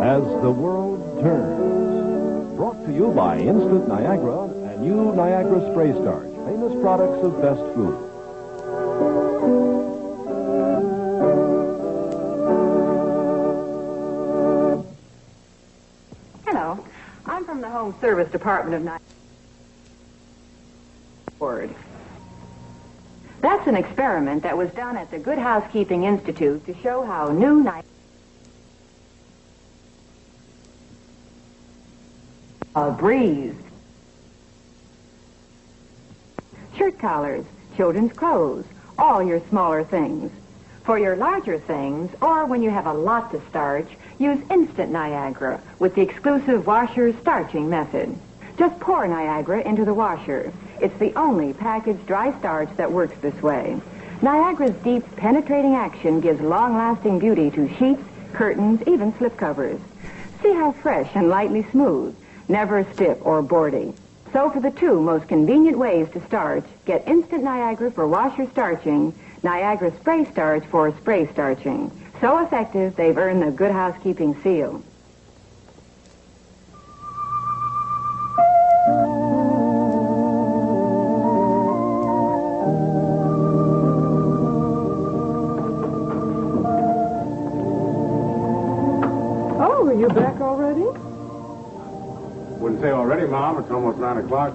As the world turns. Brought to you by Instant Niagara and new Niagara Spray Starch, famous products of best food. Hello. I'm from the Home Service Department of Niagara. That's an experiment that was done at the Good Housekeeping Institute to show how new Niagara breeze. Shirt collars, children's clothes, all your smaller things. For your larger things, or when you have a lot to starch, use Instant Niagara with the exclusive washer starching method. Just pour Niagara into the washer. It's the only packaged dry starch that works this way. Niagara's deep, penetrating action gives long-lasting beauty to sheets, curtains, even slipcovers. See how fresh and lightly smooth, never stiff or boardy. So for the two most convenient ways to starch, get Instant Niagara for washer starching, Niagara Spray Starch for spray starching. So effective, they've earned the Good Housekeeping seal. Oh, are you back already? Wouldn't say already, Mom. It's almost 9 o'clock.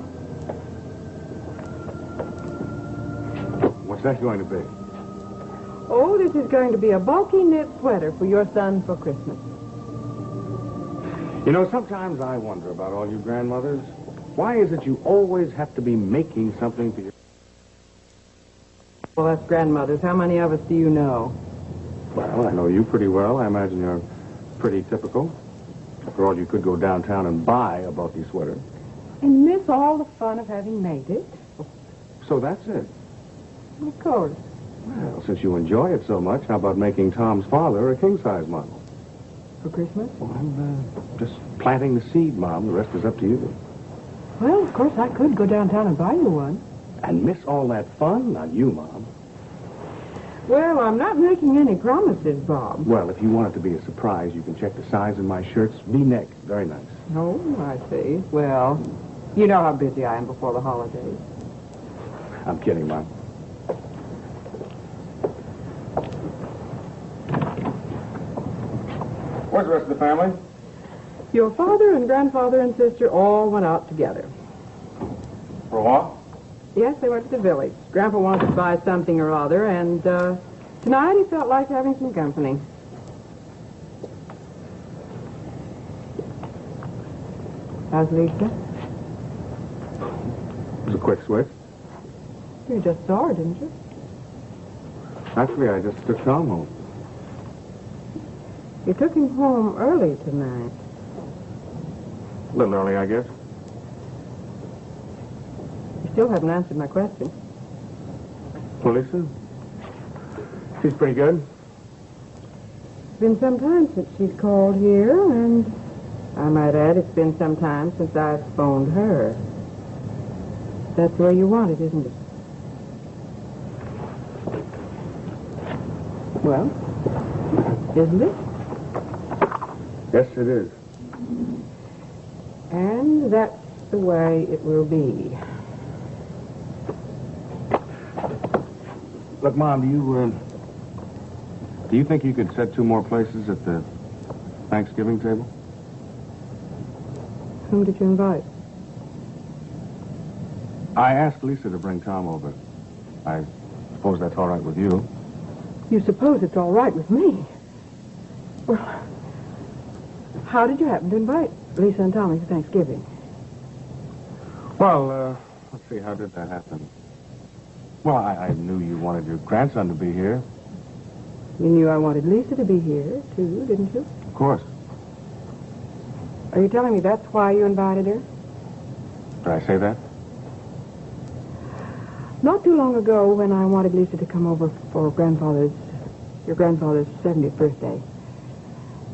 What's that going to be? Oh, this is going to be a bulky knit sweater for your son for Christmas. You know, sometimes I wonder about all you grandmothers. Why is it you always have to be making something for your... Well, that's grandmothers. How many of us do you know? Well, I know you pretty well. I imagine you're pretty typical. After all, you could go downtown and buy a bulky sweater. And miss all the fun of having made it? So that's it. Of course. Well, since you enjoy it so much, how about making Tom's father a king-size model? For Christmas? Well, I'm just planting the seed, Mom. The rest is up to you. Well, of course, I could go downtown and buy you one. And miss all that fun? Not you, Mom. Well, I'm not making any promises, Bob. Well, if you want it to be a surprise, you can check the size in my shirts. V-neck. Very nice. Oh, I see. Well, you know how busy I am before the holidays. I'm kidding, Mom. Where's the rest of the family? Your father and grandfather and sister all went out together. For a walk? Yes, they went to the village. Grandpa wanted to buy something or other, and tonight he felt like having some company. How's Lisa? It was a quick switch. You just saw her, didn't you? Actually, I just took Tom home. You took him home early tonight. A little early, I guess. You still haven't answered my question. Well, Lisa, she's pretty good. It's been some time since she's called here, and I might add it's been some time since I've phoned her. That's where you want it, isn't it? Well, isn't it? Yes, it is. And that's the way it will be. Look, Mom, do you think you could set 2 more places at the Thanksgiving table? Whom did you invite? I asked Lisa to bring Tom over. I suppose that's all right with you. You suppose it's all right with me? Well, how did you happen to invite Lisa and Tommy to Thanksgiving? Well, let's see, how did that happen? Well, I knew you wanted your grandson to be here. You knew I wanted Lisa to be here, too, didn't you? Of course. Are you telling me that's why you invited her? Did I say that? Not too long ago, when I wanted Lisa to come over for your grandfather's 70th birthday,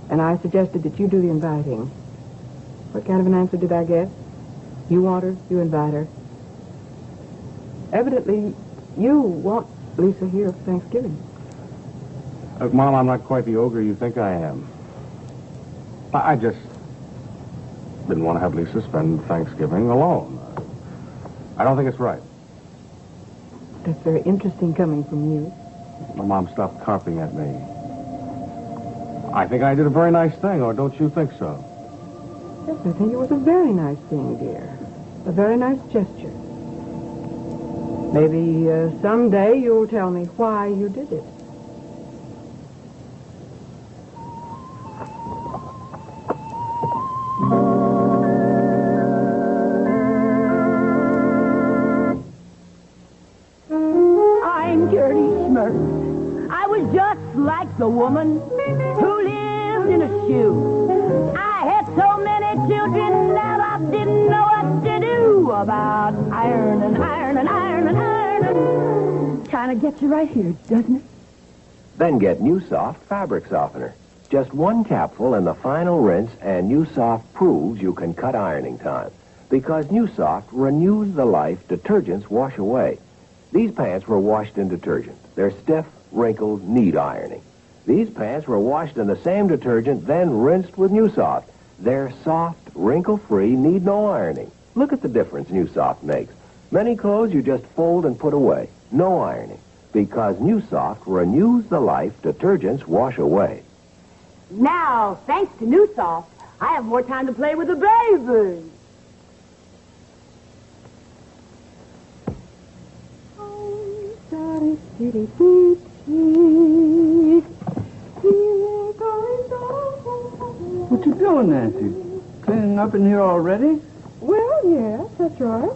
and I suggested that you do the inviting. What kind of an answer did I get? You want her, you invite her. Evidently, you want Lisa here for Thanksgiving. Look, Mom, I'm not quite the ogre you think I am. I just didn't want to have Lisa spend Thanksgiving alone. I don't think it's right. That's very interesting coming from you. My mom stopped carping at me. I think I did a very nice thing, or don't you think so? Yes, I think it was a very nice thing, dear. A very nice gesture. Maybe someday you'll tell me why you did it. Like the woman who lived in a shoe. I had so many children that I didn't know what to do about iron and iron and iron and iron. Kind of gets you right here, doesn't it? Then get New Soft fabric softener. Just one capful in the final rinse, and New Soft proves you can cut ironing time. Because New Soft renews the life detergents wash away. These pants were washed in detergent. They're stiff, wrinkled, need ironing. These pants were washed in the same detergent, then rinsed with New Soft. They're soft, wrinkle-free, need no ironing. Look at the difference New Soft makes. Many clothes you just fold and put away. No ironing. Because New Soft renews the life detergents wash away. Now, thanks to New Soft, I have more time to play with the baby. What you doing, Nancy? Cleaning up in here already? Well, yes, that's right.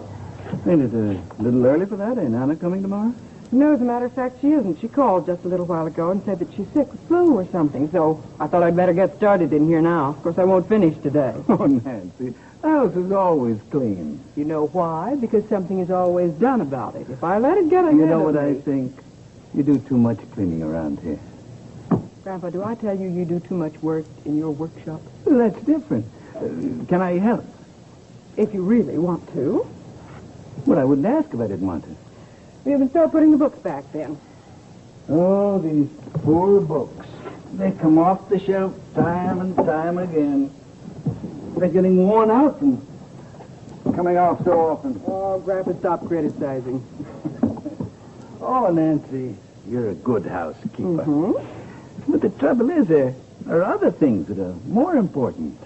Ain't it a little early for that? Ain't Anna coming tomorrow? No, as a matter of fact, she isn't. She called just a little while ago and said that she's sick with flu or something, so I thought I'd better get started in here now. Of course, I won't finish today. Oh, Nancy, the house is always clean. You know why? Because something is always done about it. If I let it get ahead You know what of I me... think? You do too much cleaning around here. Grandpa, do I tell you do too much work in your workshop? Well, that's different. Can I help? If you really want to. Well, I wouldn't ask if I didn't want to. You can start putting the books back then. Oh, these poor books. They come off the shelf time and time again. They're getting worn out from coming off so often. Oh, Grandpa, stop criticizing. Oh, Nancy, you're a good housekeeper. Mm-hmm. But the trouble is, there are other things that are more important.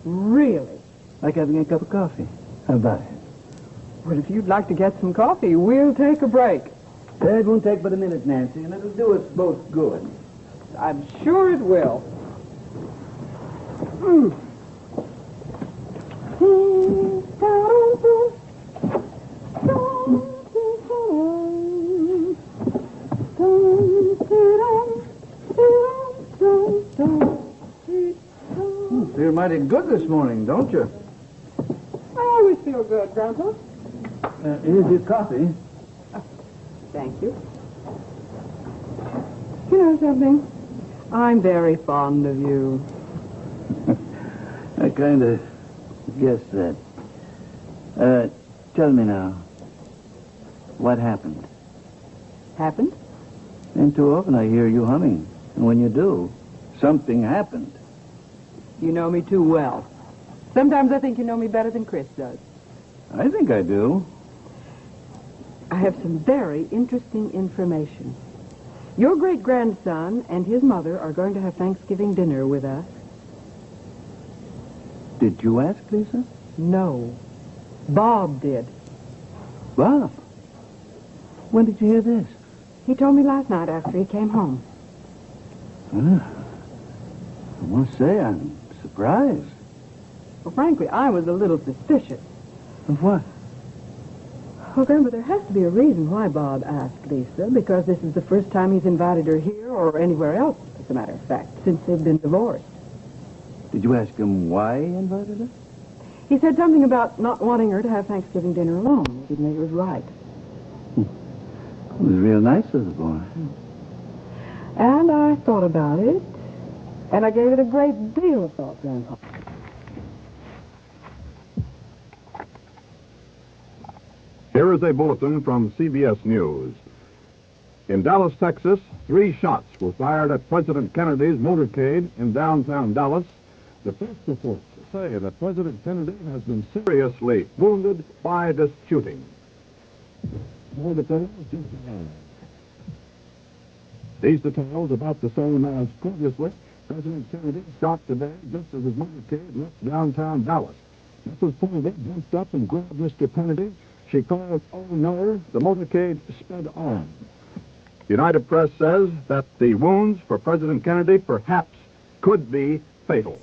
Really? Like having a cup of coffee. How about it? Well, if you'd like to get some coffee, we'll take a break. It won't take but a minute, Nancy, and it'll do us both good. I'm sure it will. Mm. You feel mighty good this morning, don't you? I always feel good, Grandpa. Here's your coffee. Thank you. You know something? I'm very fond of you. I kind of guessed that. Tell me now, what happened? Happened? Ain't too often I hear you humming. And when you do, something happened. You know me too well. Sometimes I think you know me better than Chris does. I think I do. I have some very interesting information. Your great-grandson and his mother are going to have Thanksgiving dinner with us. Did you ask, Lisa? No. Bob did. Bob? When did you hear this? He told me last night after he came home. I must say I'm surprised. Well, frankly, I was a little suspicious. Of what? Well, Grandpa, there has to be a reason why Bob asked Lisa, because this is the first time he's invited her here or anywhere else, as a matter of fact, since they've been divorced. Did you ask him why he invited her? He said something about not wanting her to have Thanksgiving dinner alone. He didn't think it was right. It was real nice of the boy. And I thought about it, and I gave it a great deal of thought, Grandpa. Here is a bulletin from CBS News. In Dallas, Texas, 3 shots were fired at President Kennedy's motorcade in downtown Dallas The first reports say that President Kennedy has been seriously wounded by this shooting. More details just ahead. These details about the same as previously. President Kennedy shot today just as his motorcade left downtown Dallas. Mrs. Kennedy jumped up and grabbed Mr. Kennedy. She called, "Oh no," the motorcade sped on. United Press says that the wounds for President Kennedy perhaps could be fatal.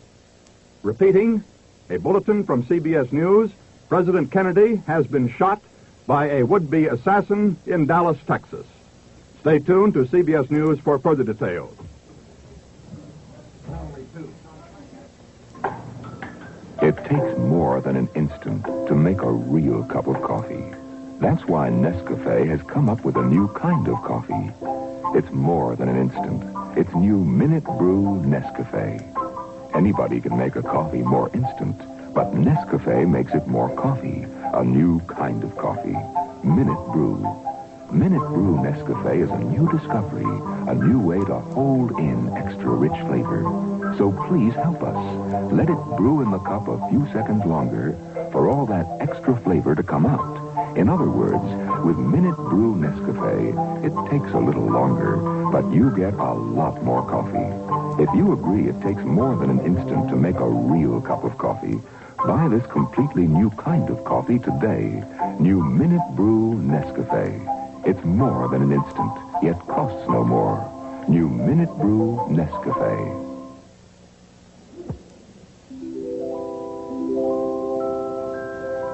Repeating, a bulletin from CBS News, President Kennedy has been shot by a would-be assassin in Dallas, Texas. Stay tuned to CBS News for further details. It takes more than an instant to make a real cup of coffee. That's why Nescafe has come up with a new kind of coffee. It's more than an instant. It's new Minute Brew Nescafe. Anybody can make a coffee more instant, but Nescafe makes it more coffee, a new kind of coffee. Minute Brew. Minute Brew Nescafe is a new discovery, a new way to hold in extra rich flavor. So please help us. Let it brew in the cup a few seconds longer for all that extra flavor to come out. In other words, with Minute Brew Nescafe, it takes a little longer, but you get a lot more coffee. If you agree it takes more than an instant to make a real cup of coffee, buy this completely new kind of coffee today. New Minute Brew Nescafe. It's more than an instant, yet costs no more. New Minute Brew Nescafe.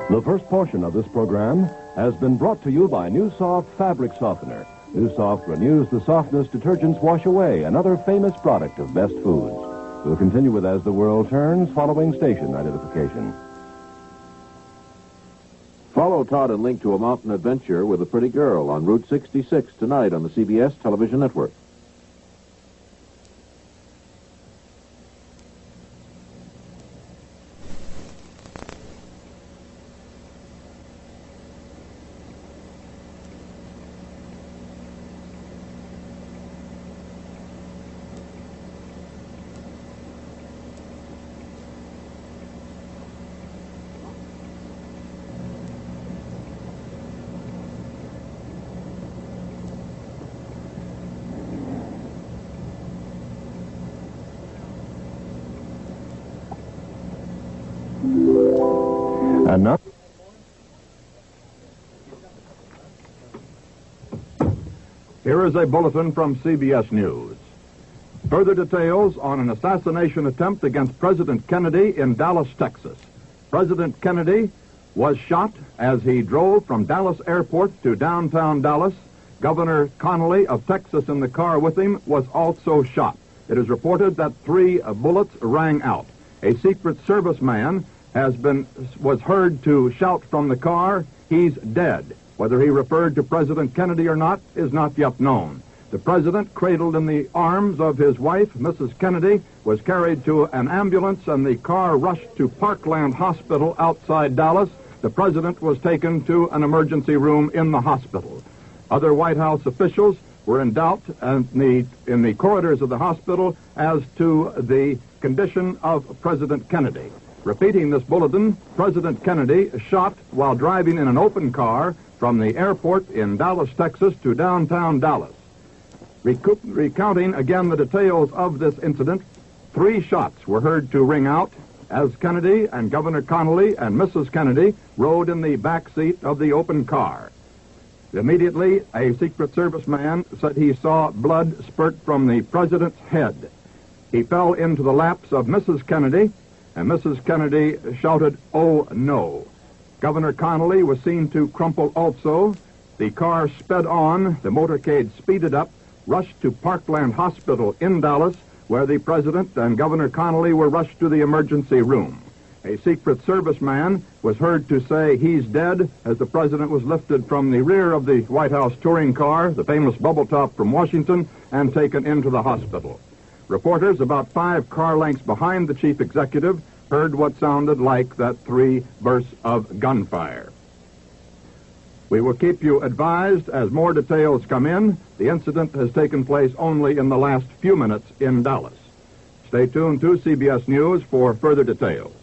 The first portion of this program has been brought to you by New Soft Fabric Softener. New Soft renews the softness detergents wash away, another famous product of Best Foods. We'll continue with As the World Turns, following station identification. Follow Todd and Link to a mountain adventure with a pretty girl on Route 66 tonight on the CBS television network. And now, here is a bulletin from CBS News. Further details on an assassination attempt against President Kennedy in Dallas, Texas. President Kennedy was shot as he drove from Dallas Airport to downtown Dallas. Governor Connolly of Texas in the car with him was also shot. It is reported that 3 bullets rang out. A Secret Service man was heard to shout from the car, "He's dead." Whether he referred to President Kennedy or not is not yet known. The president, cradled in the arms of his wife, Mrs. Kennedy, was carried to an ambulance and the car rushed to Parkland Hospital outside Dallas. The president was taken to an emergency room in the hospital. Other White House officials were in doubt in the corridors of the hospital as to the condition of President Kennedy. Repeating this bulletin, President Kennedy shot while driving in an open car from the airport in Dallas, Texas to downtown Dallas. Recounting again the details of this incident, 3 shots were heard to ring out as Kennedy and Governor Connolly and Mrs. Kennedy rode in the back seat of the open car. Immediately, a Secret Service man said he saw blood spurt from the president's head. He fell into the laps of Mrs. Kennedy, and Mrs. Kennedy shouted, "Oh, no." Governor Connolly was seen to crumple also. The car sped on, the motorcade speeded up, rushed to Parkland Hospital in Dallas, where the president and Governor Connolly were rushed to the emergency room. A Secret Service man was heard to say, "He's dead," as the president was lifted from the rear of the White House touring car, the famous bubble top from Washington, and taken into the hospital. Reporters about 5 car lengths behind the chief executive heard what sounded like that 3 bursts of gunfire. We will keep you advised as more details come in. The incident has taken place only in the last few minutes in Dallas. Stay tuned to CBS News for further details.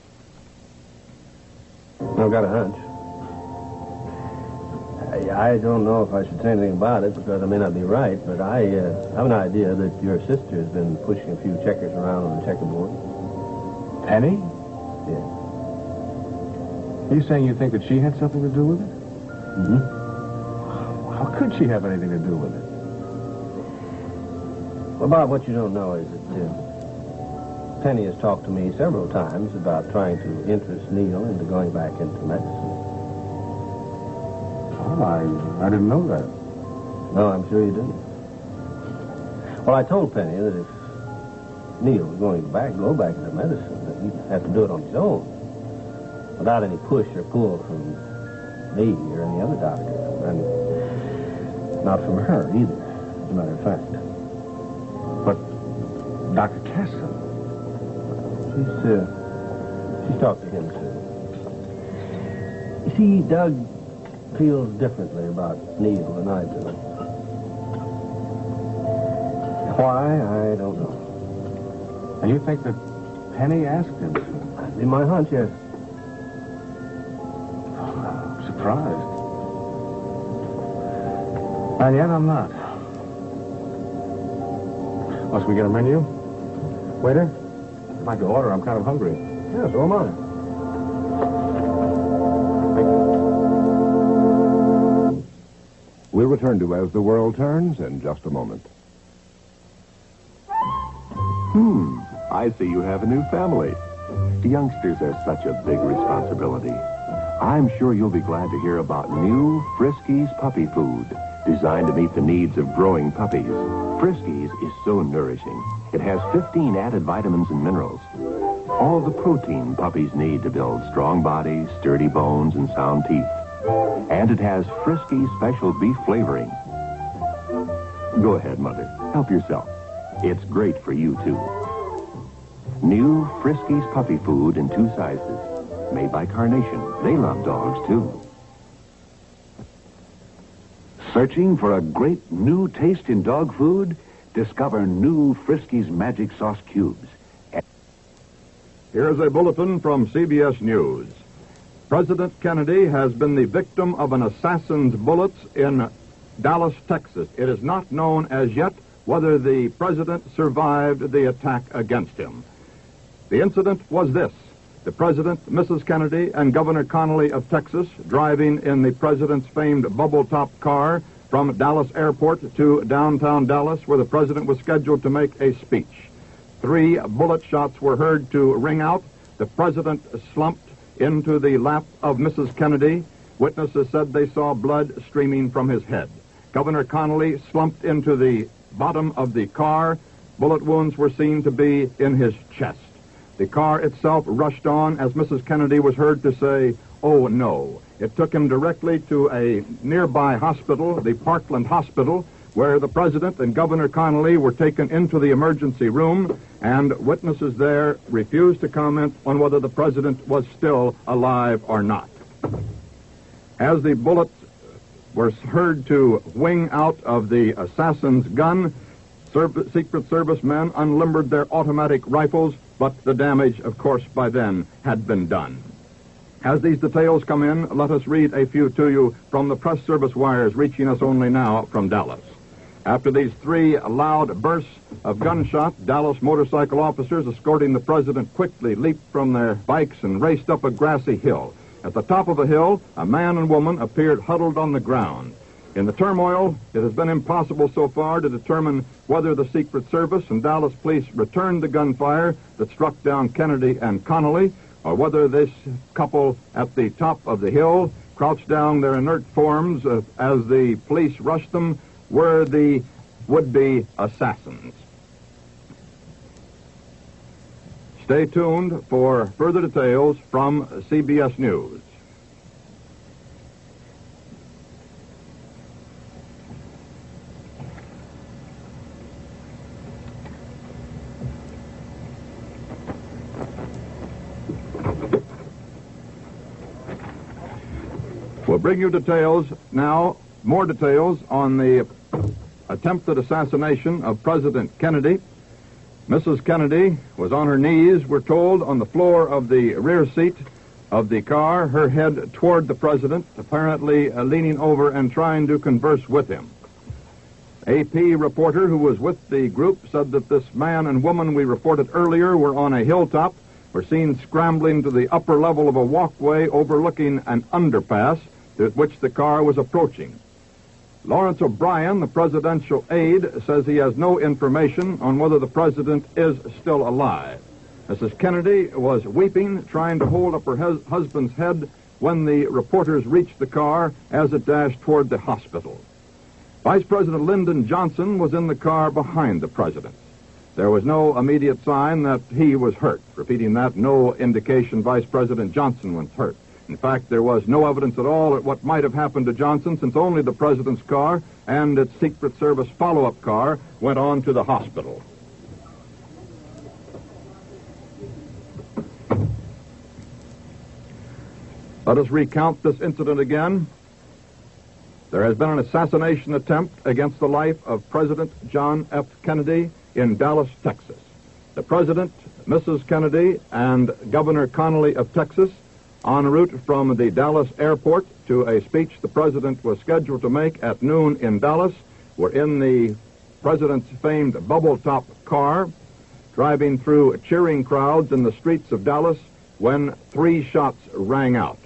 I've got a hunch. I don't know if I should say anything about it because I may not be right, but I have an idea that your sister has been pushing a few checkers around on the checkerboard. Penny? Yeah. Are you saying you think that she had something to do with it? Mm-hmm. How could she have anything to do with it? Well, Bob, what you don't know is that Penny has talked to me several times about trying to interest Neil into going back into medicine. Oh, I didn't know that. No, I'm sure you didn't. Well, I told Penny that if Neil was going to go back into medicine, that he'd have to do it on his own, without any push or pull from me or any other doctor, and not from her either, as a matter of fact. But Dr. Casson... She's talked to him, too. You see, Doug feels differently about Neil than I do. Why, I don't know. And you think that Penny asked him to? That'd be my hunch, yes. I'm surprised. And yet I'm not. Must we get a menu? Waiter? I'd like to order. I'm kind of hungry. Yeah, so am I. We'll return to As the World Turns in just a moment. I see you have a new family. Youngsters are such a big responsibility. I'm sure you'll be glad to hear about new Friskies puppy food, designed to meet the needs of growing puppies. Friskies is so nourishing. It has 15 added vitamins and minerals. All the protein puppies need to build strong bodies, sturdy bones, and sound teeth. And it has Friskies special beef flavoring. Go ahead, Mother. Help yourself. It's great for you, too. New Friskies puppy food in 2 sizes. Made by Carnation. They love dogs, too. Searching for a great new taste in dog food? Discover new Friskies Magic Sauce Cubes. Here's a bulletin from CBS News. President Kennedy has been the victim of an assassin's bullets in Dallas, Texas. It is not known as yet whether the president survived the attack against him. The incident was this. The president, Mrs. Kennedy, and Governor Connolly of Texas, driving in the president's famed bubble-top car from Dallas Airport to downtown Dallas, where the president was scheduled to make a speech. 3 bullet shots were heard to ring out. The president slumped into the lap of Mrs. Kennedy. Witnesses said they saw blood streaming from his head. Governor Connolly slumped into the bottom of the car. Bullet wounds were seen to be in his chest. The car itself rushed on as Mrs. Kennedy was heard to say, "Oh, no." It took him directly to a nearby hospital, the Parkland Hospital, where the president and Governor Connolly were taken into the emergency room, and witnesses there refused to comment on whether the president was still alive or not. As the bullets were heard to wing out of the assassin's gun, Secret Service men unlimbered their automatic rifles, but the damage, of course, by then had been done. As these details come in, let us read a few to you from the press service wires reaching us only now from Dallas. After these 3 loud bursts of gunshots, Dallas motorcycle officers escorting the president quickly leaped from their bikes and raced up a grassy hill. At the top of the hill, a man and woman appeared huddled on the ground. In the turmoil, it has been impossible so far to determine whether the Secret Service and Dallas police returned the gunfire that struck down Kennedy and Connolly, or whether this couple at the top of the hill, crouched down their inert forms as the police rushed them, were the would-be assassins. Stay tuned for further details from CBS News. We'll bring you details now, more details on the attempted assassination of President Kennedy. Mrs. Kennedy was on her knees, we're told, on the floor of the rear seat of the car, her head toward the president, apparently leaning over and trying to converse with him. AP reporter who was with the group said that this man and woman we reported earlier were on a hilltop, were seen scrambling to the upper level of a walkway overlooking an underpass to which the car was approaching. Lawrence O'Brien, the presidential aide, says he has no information on whether the president is still alive. Mrs. Kennedy was weeping, trying to hold up her husband's head when the reporters reached the car as it dashed toward the hospital. Vice President Lyndon Johnson was in the car behind the president. There was no immediate sign that he was hurt. Repeating that, no indication Vice President Johnson was hurt. In fact, there was no evidence at all at what might have happened to Johnson, since only the president's car and its Secret Service follow-up car went on to the hospital. Let us recount this incident again. There has been an assassination attempt against the life of President John F. Kennedy in Dallas, Texas. The president, Mrs. Kennedy, and Governor Connally of Texas, en route from the Dallas airport to a speech the president was scheduled to make at noon in Dallas, were in the president's famed bubble-top car, driving through cheering crowds in the streets of Dallas when 3 shots rang out.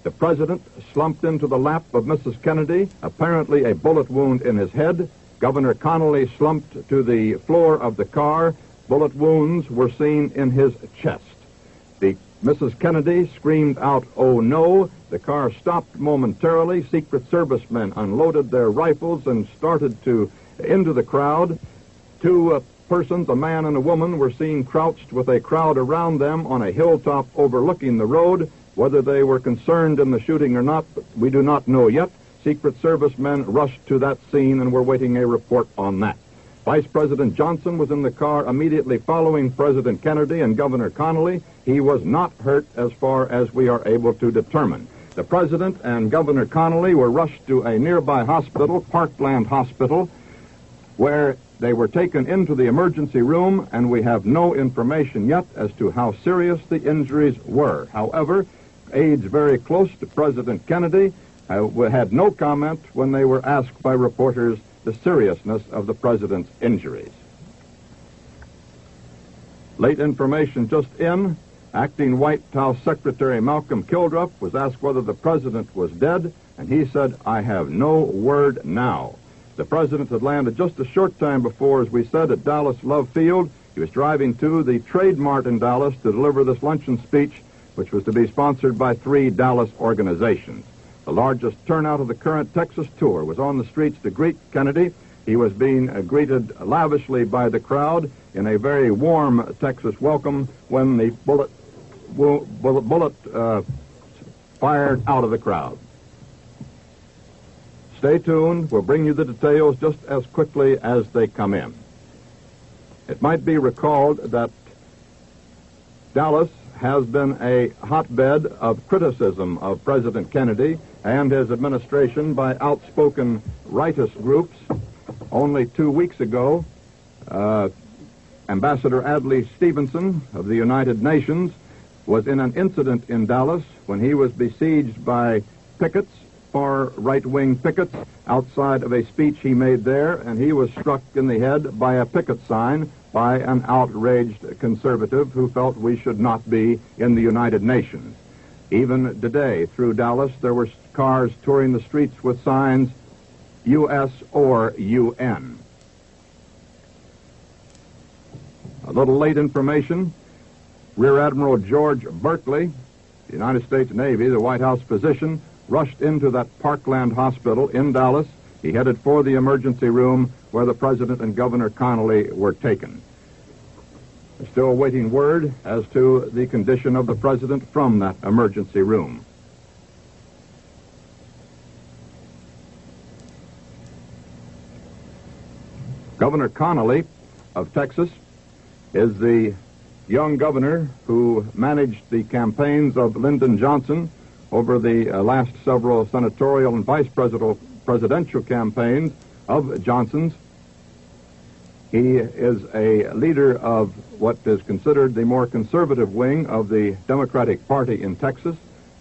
The president slumped into the lap of Mrs. Kennedy, apparently a bullet wound in his head. Governor Connally slumped to the floor of the car. Bullet wounds were seen in his chest. Mrs. Kennedy screamed out, "Oh no!" The car stopped momentarily. Secret Service men unloaded their rifles and started into the crowd. 2 persons, a man and a woman, were seen crouched with a crowd around them on a hilltop overlooking the road. Whether they were concerned in the shooting or not, we do not know yet. Secret Service men rushed to that scene and were waiting a report on that. Vice President Johnson was in the car immediately following President Kennedy and Governor Connally. He was not hurt as far as we are able to determine. The president and Governor Connally were rushed to a nearby hospital, Parkland Hospital, where they were taken into the emergency room, and we have no information yet as to how serious the injuries were. However, aides very close to President Kennedy had no comment when they were asked by reporters the seriousness of the president's injuries. Late information just in. Acting White House Secretary Malcolm Kildruff was asked whether the president was dead, and he said, "I have no word now." The president had landed just a short time before, as we said, at Dallas Love Field. He was driving to the Trade Mart in Dallas to deliver this luncheon speech, which was to be sponsored by 3 Dallas organizations. The largest turnout of the current Texas tour was on the streets to greet Kennedy. He was being greeted lavishly by the crowd in a very warm Texas welcome when the bullet fired out of the crowd. Stay tuned. We'll bring you the details just as quickly as they come in. It might be recalled that Dallas has been a hotbed of criticism of President Kennedy and his administration by outspoken rightist groups. Only 2 weeks ago, Ambassador Adlai Stevenson of the United Nations was in an incident in Dallas when he was besieged by pickets, far right-wing pickets, outside of a speech he made there, and he was struck in the head by a picket sign by an outraged conservative who felt we should not be in the United Nations. Even today, through Dallas, there were cars touring the streets with signs, U.S. or UN. A little late information. Rear Admiral George Berkeley, the United States Navy, the White House physician, rushed into that Parkland Hospital in Dallas. He headed for the emergency room where the president and Governor Connally were taken. We're still awaiting word as to the condition of the president from that emergency room. Governor Connally of Texas is the young governor who managed the campaigns of Lyndon Johnson over the last several senatorial and vice presidential campaigns of Johnson's. He is a leader of what is considered the more conservative wing of the Democratic Party in Texas.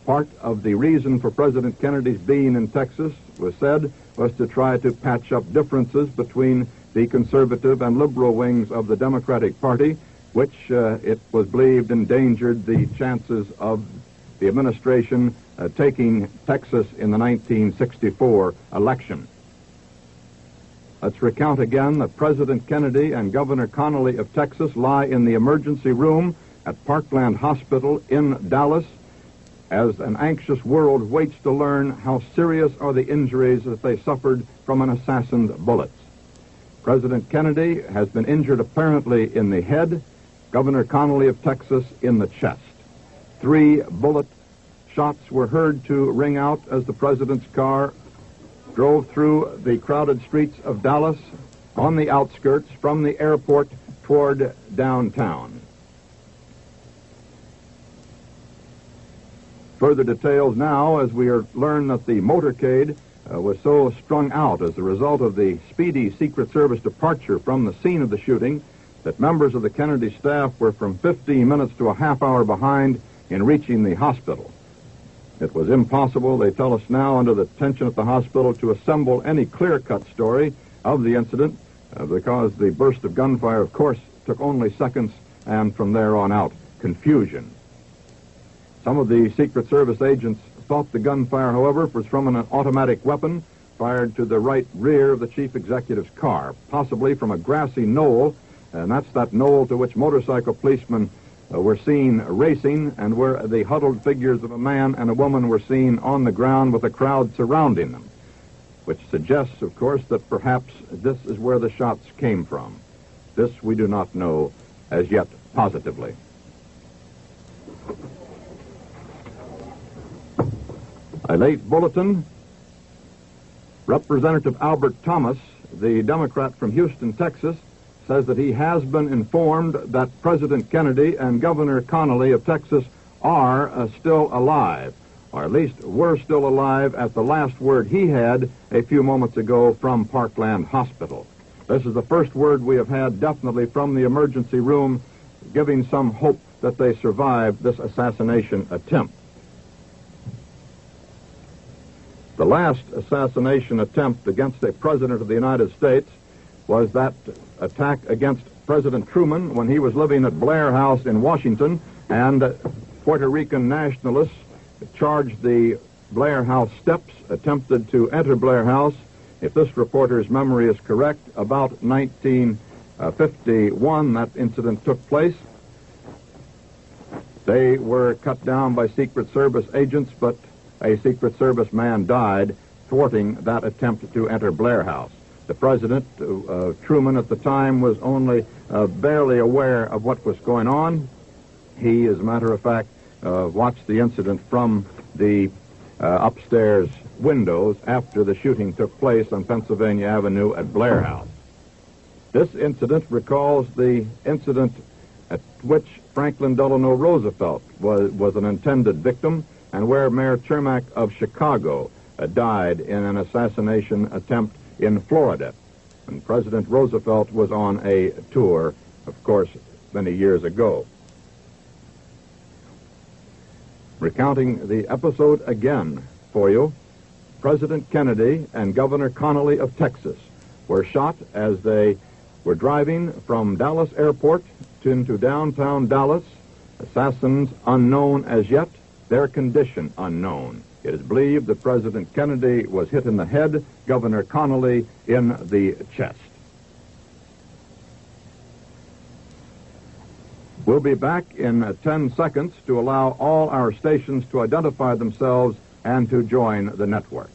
Part of the reason for President Kennedy's being in Texas was to try to patch up differences between the conservative and liberal wings of the Democratic Party, which it was believed endangered the chances of the administration taking Texas in the 1964 election. Let's recount again that President Kennedy and Governor Connally of Texas lie in the emergency room at Parkland Hospital in Dallas as an anxious world waits to learn how serious are the injuries that they suffered from an assassin's bullets. President Kennedy has been injured apparently in the head, Governor Connally of Texas in the chest. 3 bullet shots were heard to ring out as the president's car drove through the crowded streets of Dallas on the outskirts from the airport toward downtown. Further details now as we learn that the motorcade was so strung out as a result of the speedy Secret Service departure from the scene of the shooting that members of the Kennedy staff were from 15 minutes to a half hour behind in reaching the hospital. It was impossible, they tell us now, under the tension at the hospital, to assemble any clear-cut story of the incident because the burst of gunfire, of course, took only seconds, and from there on out, confusion. Some of the Secret Service agents thought the gunfire, however, was from an automatic weapon fired to the right rear of the chief executive's car, possibly from a grassy knoll, and that's that knoll to which motorcycle policemen were seen racing, and where the huddled figures of a man and a woman were seen on the ground with a crowd surrounding them, which suggests, of course, that perhaps this is where the shots came from. This we do not know as yet positively. A late bulletin. Representative Albert Thomas, the Democrat from Houston, Texas, says that he has been informed that President Kennedy and Governor Connally of Texas are still alive, or at least were still alive at the last word he had a few moments ago from Parkland Hospital. This is the first word we have had definitely from the emergency room, giving some hope that they survived this assassination attempt. The last assassination attempt against a president of the United States was that attack against President Truman when he was living at Blair House in Washington, and Puerto Rican nationalists charged the Blair House steps, attempted to enter Blair House. If this reporter's memory is correct, about 1951 that incident took place. They were cut down by Secret Service agents, but a Secret Service man died thwarting that attempt to enter Blair House. The president, Truman, at the time was only barely aware of what was going on. He, as a matter of fact, watched the incident from the upstairs windows after the shooting took place on Pennsylvania Avenue at Blair House. This incident recalls the incident at which Franklin Delano Roosevelt was an intended victim, and where Mayor Cermak of Chicago died in an assassination attempt in Florida. And President Roosevelt was on a tour, of course, many years ago. Recounting the episode again for you, President Kennedy and Governor Connally of Texas were shot as they were driving from Dallas Airport into downtown Dallas. Assassins unknown as yet, their condition unknown. It is believed that President Kennedy was hit in the head, Governor Connally in the chest. We'll be back in 10 seconds to allow all our stations to identify themselves and to join the network.